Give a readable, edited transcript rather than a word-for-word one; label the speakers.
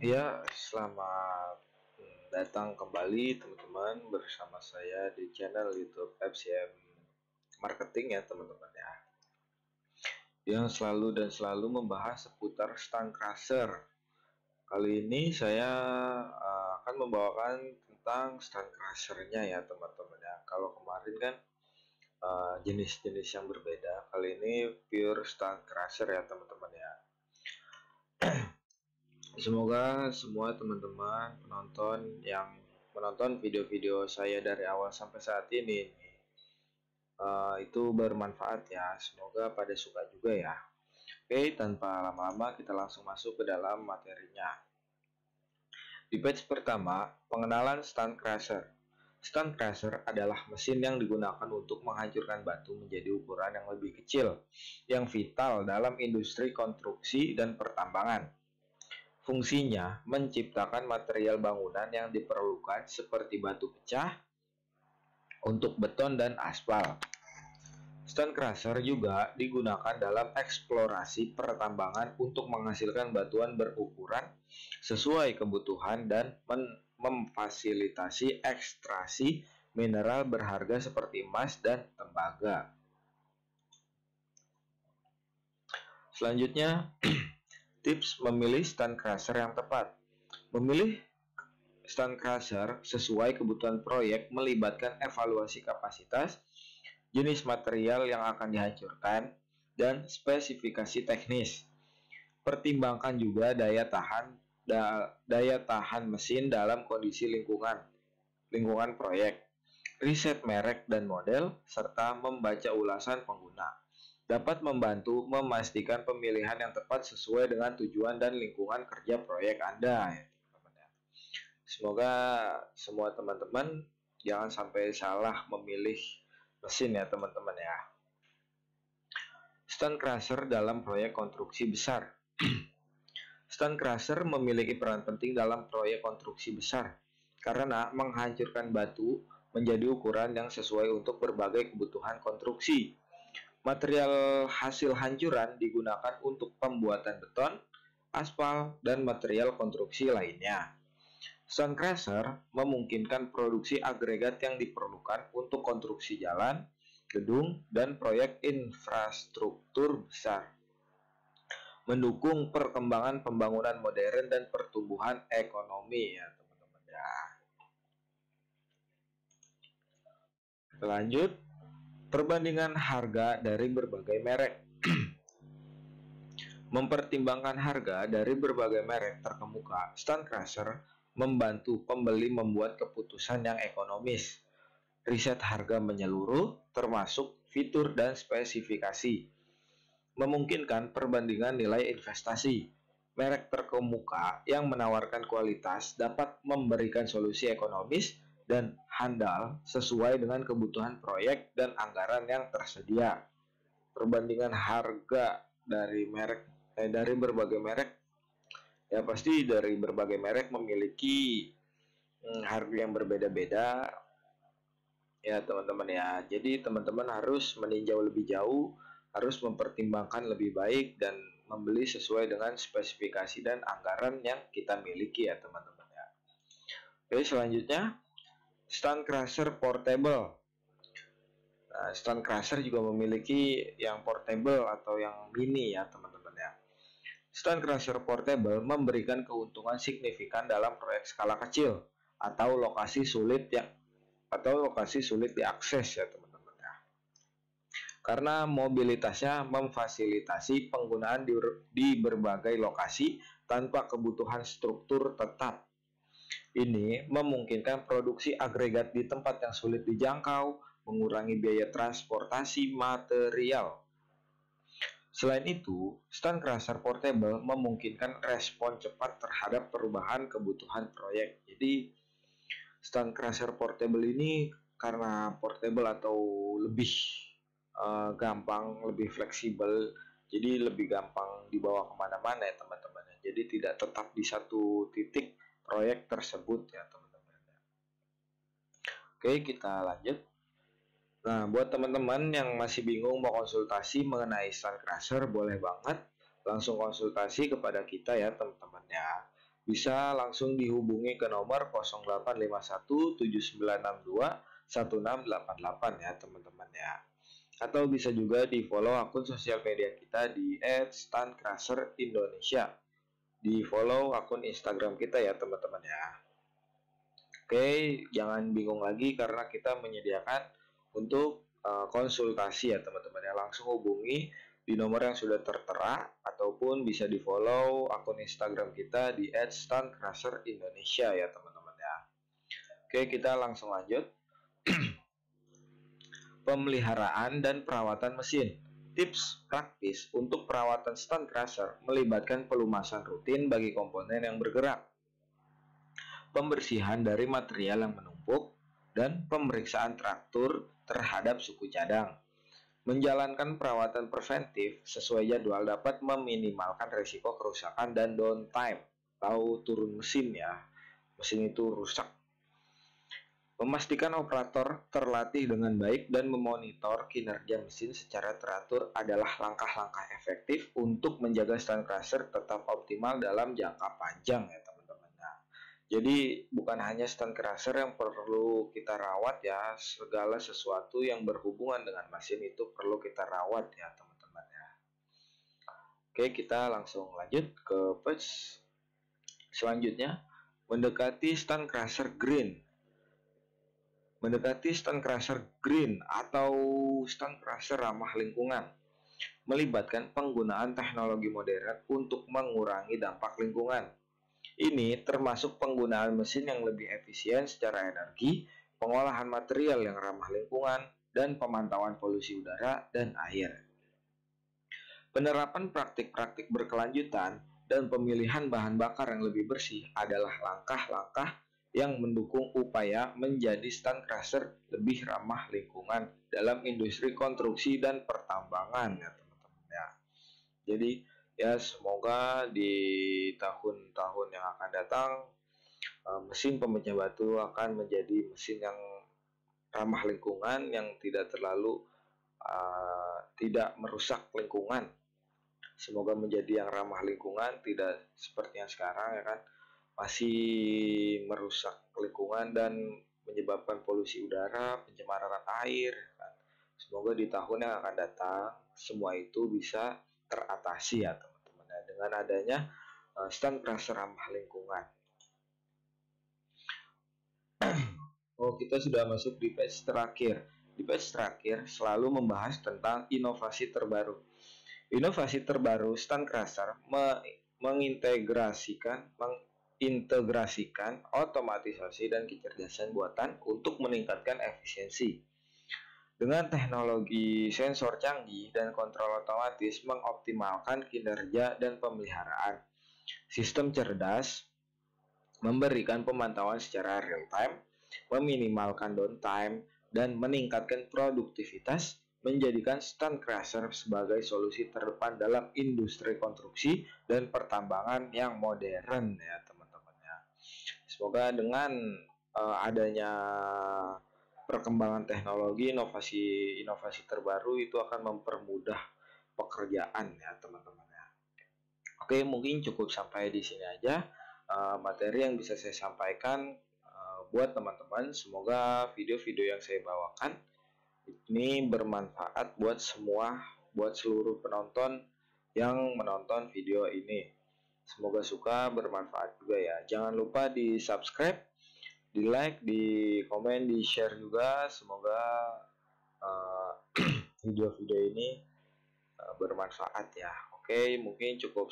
Speaker 1: Ya, selamat datang kembali teman-teman bersama saya di channel YouTube FCM Marketing ya teman-teman ya. Yang selalu membahas seputar stand crusher. Kali ini saya akan membawakan tentang stand crusher-nya ya teman-teman ya. Kalau kemarin kan jenis-jenis yang berbeda. Kali ini pure stand crusher ya teman-teman ya. Semoga semua teman-teman penonton yang menonton video-video saya dari awal sampai saat ini itu bermanfaat ya. Semoga pada suka juga ya. Oke, tanpa lama-lama kita langsung masuk ke dalam materinya. Di page pertama, pengenalan stand crusher. Stand crusher adalah mesin yang digunakan untuk menghancurkan batu menjadi ukuran yang lebih kecil, yang vital dalam industri konstruksi dan pertambangan. Fungsinya menciptakan material bangunan yang diperlukan seperti batu pecah untuk beton dan aspal. Stone crusher juga digunakan dalam eksplorasi pertambangan untuk menghasilkan batuan berukuran sesuai kebutuhan dan memfasilitasi ekstraksi mineral berharga seperti emas dan tembaga. Selanjutnya, tips memilih stand crusher yang tepat. Memilih stand crusher sesuai kebutuhan proyek melibatkan evaluasi kapasitas, jenis material yang akan dihancurkan, dan spesifikasi teknis. Pertimbangkan juga daya tahan mesin dalam kondisi lingkungan proyek, riset merek dan model, serta membaca ulasan pengguna. Dapat membantu memastikan pemilihan yang tepat sesuai dengan tujuan dan lingkungan kerja proyek Anda. Semoga semua teman-teman jangan sampai salah memilih mesin ya teman-teman ya. Stand crusher dalam proyek konstruksi besar. Stand crusher memiliki peran penting dalam proyek konstruksi besar karena menghancurkan batu menjadi ukuran yang sesuai untuk berbagai kebutuhan konstruksi. Material hasil hancuran digunakan untuk pembuatan beton, aspal, dan material konstruksi lainnya. Stone crusher memungkinkan produksi agregat yang diperlukan untuk konstruksi jalan, gedung, dan proyek infrastruktur besar. Mendukung perkembangan pembangunan modern dan pertumbuhan ekonomi ya teman-teman ya. Lanjut, perbandingan harga dari berbagai merek. Mempertimbangkan harga dari berbagai merek terkemuka, stand crusher membantu pembeli membuat keputusan yang ekonomis. Riset harga menyeluruh, termasuk fitur dan spesifikasi, memungkinkan perbandingan nilai investasi. Merek terkemuka yang menawarkan kualitas dapat memberikan solusi ekonomis dan handal sesuai dengan kebutuhan proyek dan anggaran yang tersedia. Perbandingan harga dari berbagai merek, ya pasti dari berbagai merek memiliki harga yang berbeda-beda ya teman-teman ya. Jadi teman-teman harus meninjau lebih jauh, harus mempertimbangkan lebih baik dan membeli sesuai dengan spesifikasi dan anggaran yang kita miliki ya teman-teman ya. Oke, selanjutnya stand crusher portable. Nah, stand crusher juga memiliki yang portable atau yang mini ya teman-teman ya. Stand crusher portable memberikan keuntungan signifikan dalam proyek skala kecil atau lokasi sulit diakses ya teman-teman ya. Karena mobilitasnya memfasilitasi penggunaan di berbagai lokasi tanpa kebutuhan struktur tetap. Ini memungkinkan produksi agregat di tempat yang sulit dijangkau, mengurangi biaya transportasi material. Selain itu, stand crusher portable memungkinkan respon cepat terhadap perubahan kebutuhan proyek. Jadi, stand crusher portable ini karena portable atau lebih gampang, lebih fleksibel, jadi lebih gampang dibawa kemana-mana ya teman-teman. Jadi tidak tetap di satu titik proyek tersebut ya teman-teman. Oke, kita lanjut. Nah, buat teman-teman yang masih bingung mau konsultasi mengenai stand crusher, boleh banget langsung konsultasi kepada kita ya teman-teman ya. bisa langsung dihubungi ke nomor 0851 7962 1688 ya teman-teman ya. Atau bisa juga di follow akun sosial media kita di @stancrusher_indonesia. Di follow akun Instagram kita ya teman-teman ya. Oke, jangan bingung lagi karena kita menyediakan untuk konsultasi ya teman-teman ya. Langsung hubungi di nomor yang sudah tertera ataupun bisa di follow akun Instagram kita di @stancrusher_indonesia ya teman-teman ya. Oke, kita langsung lanjut. Pemeliharaan dan perawatan mesin. Tips praktis untuk perawatan stand crusher melibatkan pelumasan rutin bagi komponen yang bergerak, pembersihan dari material yang menumpuk, dan pemeriksaan traktur terhadap suku cadang. Menjalankan perawatan preventif sesuai jadwal dapat meminimalkan risiko kerusakan dan downtime atau turun mesin ya. Mesin itu rusak. Memastikan operator terlatih dengan baik dan memonitor kinerja mesin secara teratur adalah langkah-langkah efektif untuk menjaga stand crusher tetap optimal dalam jangka panjang ya teman-teman. Nah, jadi bukan hanya stand crusher yang perlu kita rawat ya, segala sesuatu yang berhubungan dengan mesin itu perlu kita rawat ya teman-teman ya. Oke, kita langsung lanjut ke page selanjutnya. Mendekati stand crusher green. Mendekati stand crusher green atau stand crusher ramah lingkungan melibatkan penggunaan teknologi modern untuk mengurangi dampak lingkungan. Ini termasuk penggunaan mesin yang lebih efisien secara energi, pengolahan material yang ramah lingkungan, dan pemantauan polusi udara dan air. Penerapan praktik-praktik berkelanjutan dan pemilihan bahan bakar yang lebih bersih adalah langkah-langkah yang mendukung upaya menjadi stand crusher lebih ramah lingkungan dalam industri konstruksi dan pertambangan ya teman-teman ya. Jadi ya semoga di tahun-tahun yang akan datang mesin pemecah batu akan menjadi mesin yang ramah lingkungan yang tidak terlalu tidak merusak lingkungan. Semoga menjadi yang ramah lingkungan, tidak seperti yang sekarang ya kan, masih merusak lingkungan dan menyebabkan polusi udara, pencemaran air kan. Semoga di tahun yang akan datang semua itu bisa teratasi ya teman-teman ya, dengan adanya stand crusher ramah lingkungan. Oh, kita sudah masuk di page terakhir. Di page terakhir selalu membahas tentang inovasi terbaru. Inovasi terbaru stand crusher mengintegrasikan otomatisasi dan kecerdasan buatan untuk meningkatkan efisiensi. Dengan teknologi sensor canggih dan kontrol otomatis mengoptimalkan kinerja dan pemeliharaan. Sistem cerdas memberikan pemantauan secara real time, meminimalkan downtime, dan meningkatkan produktivitas, menjadikan stand crusher sebagai solusi terdepan dalam industri konstruksi dan pertambangan yang modern ya teman-teman ya. Semoga dengan adanya perkembangan teknologi, inovasi terbaru itu akan mempermudah pekerjaan ya teman-teman ya. Oke, mungkin cukup sampai di sini aja materi yang bisa saya sampaikan buat teman-teman. Semoga video-video yang saya bawakan ini bermanfaat buat seluruh penonton yang menonton video ini. Semoga suka, bermanfaat juga ya. Jangan lupa di subscribe, di like, di komen, di share juga. Semoga video-video ini bermanfaat ya. Oke, mungkin cukup